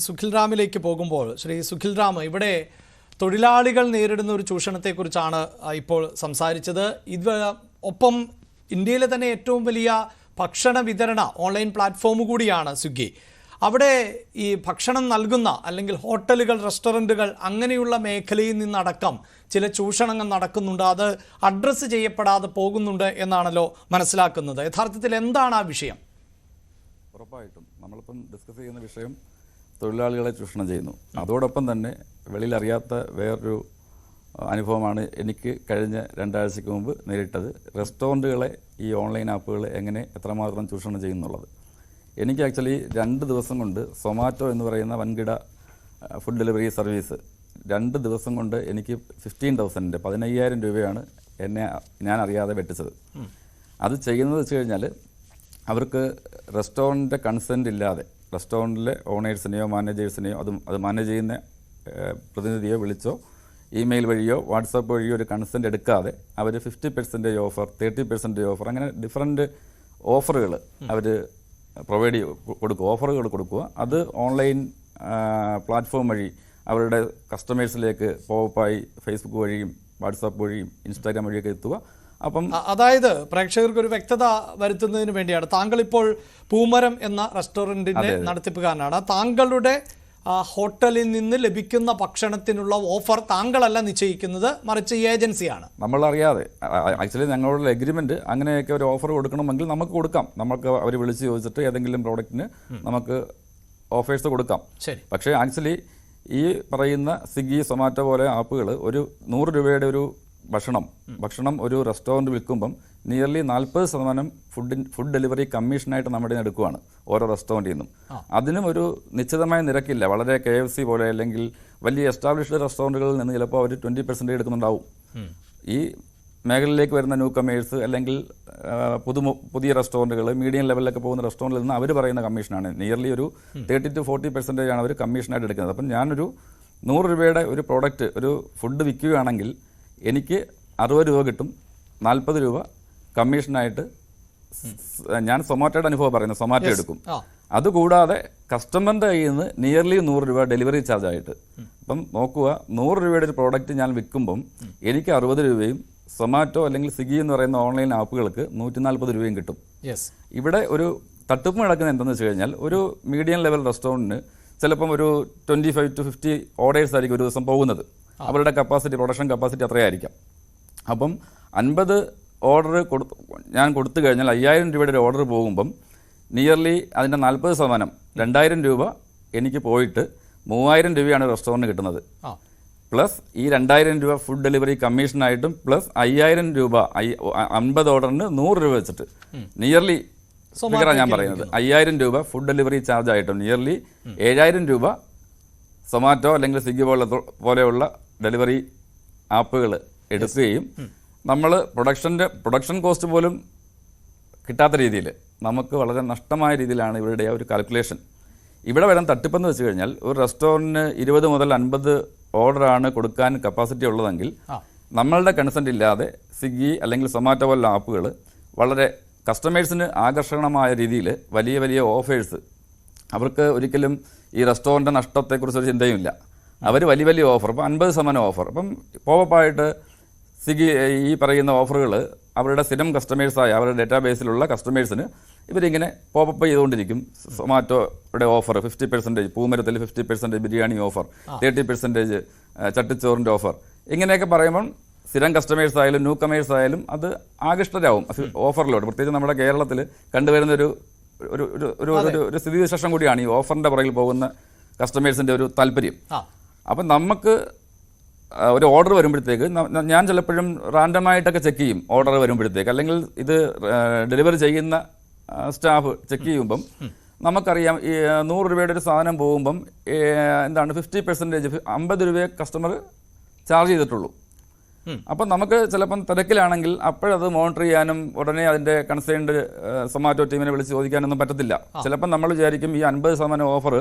സുഖിൽറാമിലേക്ക് പോകുമ്പോൾ ശ്രീ സുഖിൽറാം, ഇവിടെ തൊഴിലാളികൾ നേരിടുന്ന ഒരു ചൂഷണത്തെക്കുറിച്ചാണ് ഇപ്പോൾ സംസാരിച്ചത്. ഇത് ഒപ്പം ഇന്ത്യയിലെ തന്നെ ഏറ്റവും വലിയ ഭക്ഷണ വിതരണ ഓൺലൈൻ പ്ലാറ്റ്ഫോം കൂടിയാണ് സ്വിഗ്ഗി. അവിടെ ഈ ഭക്ഷണം നൽകുന്ന അല്ലെങ്കിൽ ഹോട്ടലുകൾ, റെസ്റ്റോറൻറ്റുകൾ അങ്ങനെയുള്ള മേഖലയിൽ നിന്നടക്കം ചില ചൂഷണങ്ങൾ നടക്കുന്നുണ്ട്. അത് അഡ്രസ്സ് ചെയ്യപ്പെടാതെ പോകുന്നുണ്ട് എന്നാണല്ലോ മനസ്സിലാക്കുന്നത്. യഥാർത്ഥത്തിൽ എന്താണ് ആ വിഷയം? ഉറപ്പായിട്ടും നമ്മളിപ്പം ഡിസ്കസ് ചെയ്യുന്ന വിഷയം തൊഴിലാളികളെ ചൂഷണം ചെയ്യുന്നു. അതോടൊപ്പം തന്നെ വെളിയിൽ അറിയാത്ത വേറൊരു അനുഭവമാണ് എനിക്ക് കഴിഞ്ഞ 2 ആഴ്ചയ്ക്ക് മുമ്പ് നേരിട്ടത്. റെസ്റ്റോറൻറ്റുകളെ ഈ ഓൺലൈൻ ആപ്പുകൾ എങ്ങനെ എത്രമാത്രം ചൂഷണം ചെയ്യുന്നുള്ളത്. എനിക്ക് ആക്ച്വലി 2 ദിവസം കൊണ്ട് സൊമാറ്റോ എന്ന് പറയുന്ന വൻകിട ഫുഡ് ഡെലിവറി സർവീസ് 2 ദിവസം കൊണ്ട് എനിക്ക് 15,000 15,000 രൂപയാണ് ഞാൻ അറിയാതെ വെട്ടിച്ചത്. അത് ചെയ്യുന്നത് വെച്ച് കഴിഞ്ഞാൽ അവർക്ക് റെസ്റ്റോറൻറ്റിൻ്റെ കൺസെൻറ്റ് ഇല്ലാതെ റെസ്റ്റോറൻറ്റിലെ ഓണേഴ്സിനെയോ മാനേജേഴ്സിനെയോ അത് മാനേജ് ചെയ്യുന്ന പ്രതിനിധിയോ വിളിച്ചോ ഇമെയിൽ വഴിയോ വാട്സാപ്പ് വഴിയോ ഒരു കൺസെൻറ്റ് എടുക്കാതെ അവർ 50% ഓഫർ, 30% ഓഫർ, അങ്ങനെ ഡിഫറൻറ്റ് ഓഫറുകൾ അവർ പ്രൊവൈഡ് കൊടുക്കുക, ഓഫറുകൾ കൊടുക്കുക. അത് ഓൺലൈൻ പ്ലാറ്റ്ഫോം വഴി അവരുടെ കസ്റ്റമേഴ്സിലേക്ക് പോപ്പായി ഫേസ്ബുക്ക് വഴിയും വാട്സാപ്പ് വഴിയും ഇൻസ്റ്റാഗ്രാം വഴിയൊക്കെ എത്തുക. അപ്പം അതായത് പ്രേക്ഷകർക്ക് ഒരു വ്യക്തത വരുത്തുന്നതിന് വേണ്ടിയാണ്. താങ്കൾ ഇപ്പോൾ പൂമരം എന്ന റെസ്റ്റോറൻറ്റിന്റെ നടത്തിപ്പുകാരനാണ്. താങ്കളുടെ ഹോട്ടലിൽ നിന്ന് ലഭിക്കുന്ന ഭക്ഷണത്തിനുള്ള ഓഫർ താങ്കളല്ല നിശ്ചയിക്കുന്നത്, മറിച്ച് ഈ ഏജൻസിയാണ്. നമ്മളറിയാതെ ആക്ച്വലി ഞങ്ങളുടെ എഗ്രിമെന്റ് അങ്ങനെയൊക്കെ ഒരു ഓഫർ കൊടുക്കണമെങ്കിൽ നമുക്ക് കൊടുക്കാം. നമുക്ക് അവർ വിളിച്ച് ചോദിച്ചിട്ട് ഏതെങ്കിലും പ്രോഡക്റ്റിന് നമുക്ക് ഓഫേഴ്സ് കൊടുക്കാം. ശരി. പക്ഷേ ആക്ച്വലി ഈ പറയുന്ന സ്വിഗ്ഗി, സൊമാറ്റോ പോലെ ആപ്പുകൾ ഒരു 100 രൂപയുടെ ഒരു ഭക്ഷണം ഒരു റെസ്റ്റോറൻറ്റ് വിൽക്കുമ്പം നിയർലി 40% ഫുഡ് ഡെലിവറി കമ്മീഷനായിട്ട് നമ്മുടെ എടുക്കുകയാണ് ഓരോ റെസ്റ്റോറൻറ്റിൽ നിന്നും. അതിനും ഒരു നിശ്ചിതമായ നിരക്കില്ല. വളരെ KFC പോലെ അല്ലെങ്കിൽ വലിയ എസ്റ്റാബ്ലിഷ്ഡ് റെസ്റ്റോറൻറ്റുകളിൽ നിന്ന് ചിലപ്പോൾ അവർ 20% എടുക്കുന്നുണ്ടാവും. ഈ മേഖലയിലേക്ക് വരുന്ന ന്യൂ കമേഴ്സ് അല്ലെങ്കിൽ പുതിയ റെസ്റ്റോറൻറ്റുകൾ, മീഡിയം ലെവലിലൊക്കെ പോകുന്ന റെസ്റ്റോറൻറ്റിൽ നിന്ന് അവർ പറയുന്ന കമ്മീഷനാണ്. നിയർലി ഒരു 30 to 40% ആണ് അവർ കമ്മീഷനായിട്ട് എടുക്കുന്നത്. അപ്പം ഞാനൊരു 100 രൂപയുടെ ഒരു പ്രോഡക്റ്റ്, ഒരു ഫുഡ് വിൽക്കുകയാണെങ്കിൽ എനിക്ക് 60 രൂപ കിട്ടും, 40 രൂപ കമ്മീഷനായിട്ട് ഞാൻ സൊമാറ്റോയുടെ അനുഭവം പറയുന്നത്, സൊമാറ്റോ എടുക്കും. അതുകൂടാതെ കസ്റ്റമറിൻ്റെ കയ്യിൽ നിന്ന് നിയർലി 100 രൂപ ഡെലിവറി ചാർജ് ആയിട്ട്. അപ്പം നോക്കുക, 100 രൂപയുടെ ഒരു പ്രോഡക്റ്റ് ഞാൻ വിൽക്കുമ്പം എനിക്ക് 60 രൂപയും സൊമാറ്റോ അല്ലെങ്കിൽ സ്വിഗ്ഗി എന്ന് പറയുന്ന ഓൺലൈൻ ആപ്പുകൾക്ക് 140 രൂപയും കിട്ടും. ഇവിടെ ഒരു തട്ടിപ്പ് നടക്കുന്നത് എന്തെന്ന് വെച്ച് കഴിഞ്ഞാൽ, ഒരു മീഡിയം ലെവൽ റെസ്റ്റോറൻറ്റിന് ചിലപ്പം ഒരു 25 to 50 ഓർഡേഴ്സ് ആയിരിക്കും ഒരു ദിവസം പോകുന്നത്. അവരുടെ പ്രൊഡക്ഷൻ കപ്പാസിറ്റി അത്രയായിരിക്കാം. അപ്പം 50 ഓർഡർ ഞാൻ കൊടുത്തു കഴിഞ്ഞാൽ 5,000 രൂപയുടെ ഒരു ഓർഡർ പോകുമ്പം നിയർലി അതിൻ്റെ 40% 2,000 രൂപ എനിക്ക് പോയിട്ട് 3,000 രൂപയാണ് റെസ്റ്റോറൻറ്റ് കിട്ടുന്നത്. പ്ലസ് ഈ 2,000 രൂപ ഫുഡ് ഡെലിവറി കമ്മീഷനായിട്ടും പ്ലസ് 5,000 രൂപ 50 ഓർഡറിന് 100 രൂപ വെച്ചിട്ട് നിയർലി ഞാൻ പറയുന്നത് 5,000 രൂപ ഫുഡ് ഡെലിവറി ചാർജ് ആയിട്ടും നിയർലി 7,000 രൂപ സൊമാറ്റോ അല്ലെങ്കിൽ സ്വിഗ്ഗി പോലെയുള്ള ഡെലിവറി ആപ്പുകൾ എടുക്കുകയും നമ്മൾ പ്രൊഡക്ഷൻ കോസ്റ്റ് പോലും കിട്ടാത്ത രീതിയിൽ നമുക്ക് വളരെ നഷ്ടമായ രീതിയിലാണ് ഇവരുടെ ഒരു കാൽക്കുലേഷൻ. ഇവിടെ വരാൻ തട്ടിപ്പെന്ന് വെച്ച് കഴിഞ്ഞാൽ ഒരു റെസ്റ്റോറൻറ്റിന് 20 മുതൽ 50 ഓർഡറാണ് കൊടുക്കാൻ കപ്പാസിറ്റി ഉള്ളതെങ്കിൽ നമ്മളുടെ കൺസെൻറ്റ് ഇല്ലാതെ സ്വിഗ്ഗി അല്ലെങ്കിൽ സൊമാറ്റോ പോലുള്ള ആപ്പുകൾ വളരെ കസ്റ്റമേഴ്സിന് ആകർഷണമായ രീതിയിൽ വലിയ വലിയ ഓഫേഴ്സ്, അവർക്ക് ഒരിക്കലും ഈ റെസ്റ്റോറൻറ്റ് നഷ്ടത്തെക്കുറിച്ചൊരു ചിന്തയുമില്ല. അവർ വലിയ വലിയ ഓഫർ, ഇപ്പോൾ 50% ഓഫർ. അപ്പം പോപ്പായിട്ട് സ്വിഗ്ഗി ഈ പറയുന്ന ഓഫറുകൾ അവരുടെ സ്ഥിരം കസ്റ്റമേഴ്സായ അവരുടെ ഡേറ്റാബേസിലുള്ള കസ്റ്റമേഴ്സിന് ഇവരിങ്ങനെ പോപ്പപ്പ് ചെയ്തുകൊണ്ടിരിക്കും. സൊമാറ്റോയുടെ ഓഫർ 50%, പൂമരത്തിൽ 50% ബിരിയാണി ഓഫർ, 30% ചട്ടിച്ചോറിൻ്റെ ഓഫർ, ഇങ്ങനെയൊക്കെ പറയുമ്പം സ്ഥിരം കസ്റ്റമേഴ്സ് ആയാലും ന്യൂ കമേഴ്സ് ആയാലും അത് ആകൃഷ്ടരാകും ഓഫറിലോട്ട്. പ്രത്യേകിച്ച് നമ്മുടെ കേരളത്തിൽ കണ്ടുവരുന്ന ഒരു സ്ഥിതിവിശേഷം കൂടിയാണ് ഈ ഓഫറിൻ്റെ പുറകിൽ പോകുന്ന കസ്റ്റമേഴ്സിൻ്റെ ഒരു താല്പര്യം. അപ്പം നമുക്ക് ഒരു ഓർഡർ വരുമ്പോഴത്തേക്ക് ഞാൻ ചിലപ്പോഴും റാൻഡമായിട്ടൊക്കെ ചെക്ക് ചെയ്യും ഓർഡർ വരുമ്പോഴത്തേക്ക്, അല്ലെങ്കിൽ ഇത് ഡെലിവറി ചെയ്യുന്ന സ്റ്റാഫ് ചെക്ക് ചെയ്യുമ്പം നമുക്കറിയാം ഈ 100 രൂപയുടെ ഒരു സാധനം പോകുമ്പം എന്താണ് 50% 50 രൂപയെ കസ്റ്റമർ ചാർജ് ചെയ്തിട്ടുള്ളൂ. അപ്പം നമുക്ക് ചിലപ്പം തിരക്കിലാണെങ്കിൽ അപ്പോഴത് മോണിറ്റർ ചെയ്യാനും ഉടനെ അതിൻ്റെ കൺസേൺഡ് സൊമാറ്റോ ടീമിനെ വിളിച്ച് ചോദിക്കാനൊന്നും പറ്റത്തില്ല. ചിലപ്പം നമ്മൾ വിചാരിക്കും ഈ 50% ഓഫർ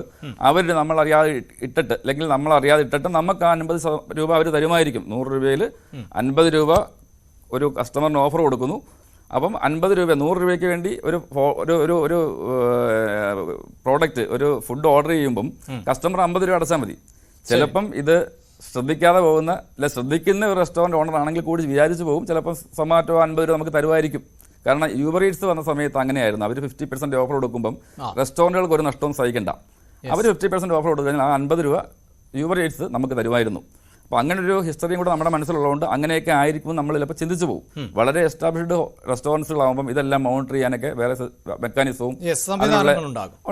അവർ നമ്മളറിയാതെ ഇട്ടിട്ട്, അല്ലെങ്കിൽ നമ്മളറിയാതെ ഇട്ടിട്ട് നമുക്ക് ആ 50 രൂപ അവർ തരുമായിരിക്കും. 100 രൂപയിൽ 50 രൂപ ഒരു കസ്റ്റമറിന് ഓഫർ കൊടുക്കുന്നു, അപ്പം 50 രൂപ 100 രൂപയ്ക്ക് വേണ്ടി ഒരു ഒരു പ്രോഡക്റ്റ് ഒരു ഫുഡ് ഓർഡർ ചെയ്യുമ്പം കസ്റ്റമർ 50 രൂപ അടച്ചാൽ മതി. ചിലപ്പം ഇത് ശ്രദ്ധിക്കാതെ പോകുന്ന അല്ലെ ശ്രദ്ധിക്കുന്ന ഒരു റെസ്റ്റോറൻറ്റ് ഓണർ ആണെങ്കിൽ കൂടി വിചാരിച്ചു പോകും ചിലപ്പം സൊമാറ്റോ 50 രൂപ നമുക്ക് തരുമായിരിക്കും. കാരണം യൂബർ ഈറ്റ്സ് വന്ന സമയത്ത് അങ്ങനെയായിരുന്നു. അവർ 50% ഓഫർ കൊടുക്കുമ്പം റെസ്റ്റോറൻറ്റുകൾക്ക് ഒരു നഷ്ടവും സഹിക്കണ്ട. അവർ 50% ഓഫർ കൊടുത്തു കഴിഞ്ഞാൽ ആ 50 രൂപ യൂബർ ഈറ്റ്സ് നമുക്ക് തരുമായിരുന്നു. അപ്പോൾ അങ്ങനെ ഒരു ഹിസ്റ്ററിയും കൂടെ നമ്മുടെ മനസ്സിലുള്ളതുകൊണ്ട് അങ്ങനെയൊക്കെ ആയിരിക്കും നമ്മൾ ചിലപ്പോൾ ചിന്തിച്ചു പോകും. വളരെ എസ്റ്റാബ്ലിഷ്ഡ് റെസ്റ്റോറൻറ്റ്സുകളാകുമ്പം ഇതെല്ലാം മോണിറ്റർ ചെയ്യാനൊക്കെ വേറെ മെക്കാനിസവും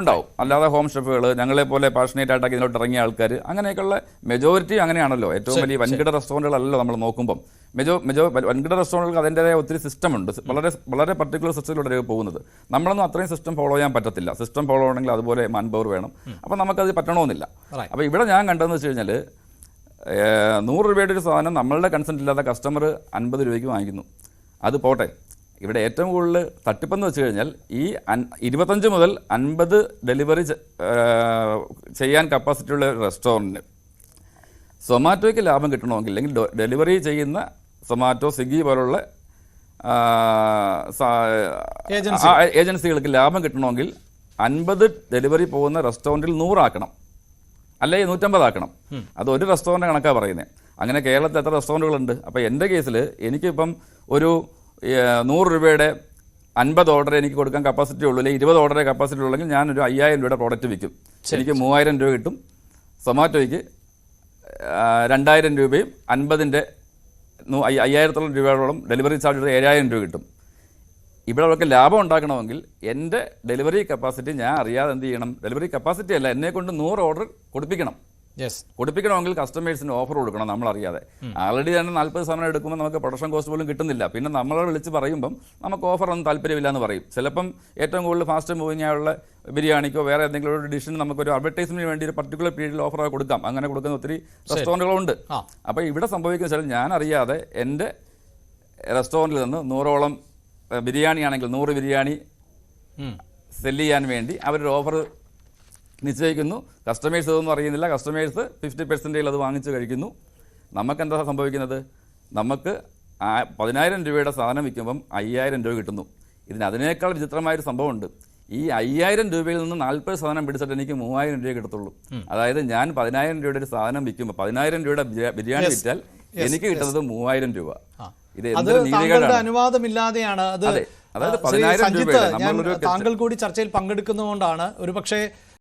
ഉണ്ടാവും. അല്ലാതെ ഹോം ഷെഫുകൾ ഞങ്ങളെ പോലെ പാഷനേറ്റ് ആയിട്ടൊക്കെ ഇതിലോട്ട് ഇറങ്ങിയ ആൾക്കാർ അങ്ങനെയൊക്കെയുള്ള മെജോറിറ്റി അങ്ങനെയാണല്ലോ. ഏറ്റവും വലിയ വൻകിട റെസ്റ്റോറൻറ്റുകളല്ലോ നമ്മൾ നോക്കുമ്പം വൻകിട റെസ്റ്റോറൻറ്റുകൾക്ക് അതിൻ്റെതായ ഒത്തിരി സിസ്റ്റമുണ്ട്. വളരെ പർട്ടിക്കുലർ സിസ്റ്റത്തിലൂടെ പോകുന്നത്. നമ്മളൊന്നും അത്രയും സിസ്റ്റം ഫോളോ ചെയ്യാൻ പറ്റത്തില്ല. സിസ്റ്റം ഫോളോ ചെയ്യണമെങ്കിൽ അതുപോലെ മാൻ പവർ വേണം. അപ്പോൾ നമുക്കത് പറ്റണമെന്നില്ല. അപ്പോൾ ഇവിടെ ഞാൻ കണ്ടതെന്ന് വെച്ച് കഴിഞ്ഞാൽ 100 രൂപയുടെ ഒരു സാധനം നമ്മളുടെ കൺസെൻറ്റ് ഇല്ലാത്ത കസ്റ്റമർ 50 രൂപയ്ക്ക് വാങ്ങിക്കുന്നു. അത് പോട്ടെ, ഇവിടെ ഏറ്റവും കൂടുതൽ തട്ടിപ്പെന്ന് വെച്ച് കഴിഞ്ഞാൽ ഈ 25 മുതൽ 50 ഡെലിവറി ചെയ്യാൻ കപ്പാസിറ്റിയുള്ള ഒരു റെസ്റ്റോറൻറ്റിന് സൊമാറ്റോയ്ക്ക് ലാഭം കിട്ടണമെങ്കിൽ അല്ലെങ്കിൽ ഡെലിവറി ചെയ്യുന്ന സൊമാറ്റോ സ്വിഗ്ഗി പോലുള്ള ഏജൻസികൾക്ക് ലാഭം കിട്ടണമെങ്കിൽ 50 ഡെലിവറി പോകുന്ന റെസ്റ്റോറൻറ്റിൽ 100 ആക്കണം, അല്ലെങ്കിൽ 150 ആക്കണം. അത് ഒരു റെസ്റ്റോറൻറ്റ് കണക്കാണ് പറയുന്നത്. അങ്ങനെ കേരളത്തിൽ എത്ര റെസ്റ്റോറൻറ്റുകളുണ്ട്? അപ്പോൾ എൻ്റെ കേസിൽ എനിക്കിപ്പം ഒരു 100 രൂപയുടെ 50 ഓർഡർ എനിക്ക് കൊടുക്കാൻ കപ്പാസിറ്റി ഉള്ളൂ, അല്ലെങ്കിൽ 20 ഓർഡറെ കപ്പാസിറ്റി ഉള്ളെങ്കിൽ ഞാനൊരു 5000 രൂപയുടെ പ്രോഡക്റ്റ് വിൽക്കും. എനിക്ക് 3000 രൂപ കിട്ടും. സൊമാറ്റോയ്ക്ക് 2000 രൂപയും 50ൻ്റെ 5000 രൂപയോളം ഡെലിവറി ചാർജ് 7000 രൂപ കിട്ടും. ഇവിടെ അവർക്ക് ലാഭം ഉണ്ടാക്കണമെങ്കിൽ എൻ്റെ ഡെലിവറി കപ്പാസിറ്റി ഞാൻ അറിയാതെ എന്ത് ചെയ്യണം? ഡെലിവറി കപ്പാസിറ്റി അല്ല, എന്നെ കൊണ്ട് 100 ഓർഡർ കൊടുപ്പിക്കണം. കൊടുപ്പിക്കണമെങ്കിൽ കസ്റ്റമേഴ്സിന് ഓഫർ കൊടുക്കണം നമ്മളറിയാതെ. ആൾറെഡി തന്നെ 40% എടുക്കുമ്പോൾ നമുക്ക് പ്രൊഡക്ഷൻ കോസ്റ്റ് പോലും കിട്ടുന്നില്ല. പിന്നെ നമ്മളെ വിളിച്ച് പറയുമ്പം നമുക്ക് ഓഫർ ഒന്നും താല്പര്യമില്ല എന്ന് പറയും. ചിലപ്പം ഏറ്റവും കൂടുതൽ ഫാസ്റ്റ് മൂവിങ് ആയുള്ള ബിരിയാണിക്കോ വേറെ എന്തെങ്കിലും ഒരു ഡിഷിന് നമുക്കൊരു അഡ്വർടൈസ്മെന്റിന് വേണ്ടി ഒരു പർട്ടിക്കുലർ പീരീഡിൽ ഓഫർ കൊടുക്കാം. അങ്ങനെ കൊടുക്കുന്ന ഒത്തിരി റെസ്റ്റോറൻറ്റുകളുണ്ട്. അപ്പോൾ ഇവിടെ സംഭവിക്കുന്ന വെച്ചാൽ ഞാൻ അറിയാതെ എൻ്റെ റെസ്റ്റോറൻറ്റിൽ നിന്ന് 100ഓളം ബിരിയാണി ആണെങ്കിൽ 100 ബിരിയാണി സെല്ല് ചെയ്യാൻ വേണ്ടി അവരൊരു ഓഫർ നിശ്ചയിക്കുന്നു. കസ്റ്റമേഴ്സ് ഇതൊന്നും അറിയുന്നില്ല. കസ്റ്റമേഴ്സ് 50% അത് വാങ്ങിച്ച് കഴിക്കുന്നു. നമുക്കെന്താ സംഭവിക്കുന്നത്? നമുക്ക് 10,000 രൂപയുടെ സാധനം വിൽക്കുമ്പം 5000 രൂപ കിട്ടുന്നു. അതിനേക്കാൾ വിചിത്രമായൊരു സംഭവമുണ്ട്. ഈ 5000 രൂപയിൽ നിന്ന് 40% പിടിച്ചിട്ട് എനിക്ക് 3000 രൂപ കിട്ടത്തുള്ളൂ. അതായത് ഞാൻ 10,000 രൂപയുടെ ഒരു സാധനം വിൽക്കുമ്പോൾ 10,000 രൂപയുടെ ബിരിയാണി വിറ്റാൽ എനിക്ക് കിട്ടുന്നത് 3000 രൂപ. അത് താങ്കളുടെ അനുവാദമില്ലാതെയാണ്. അത് താങ്കൾ കൂടി ചർച്ചയിൽ പങ്കെടുക്കുന്നതുകൊണ്ടാണ് ഒരുപക്ഷെ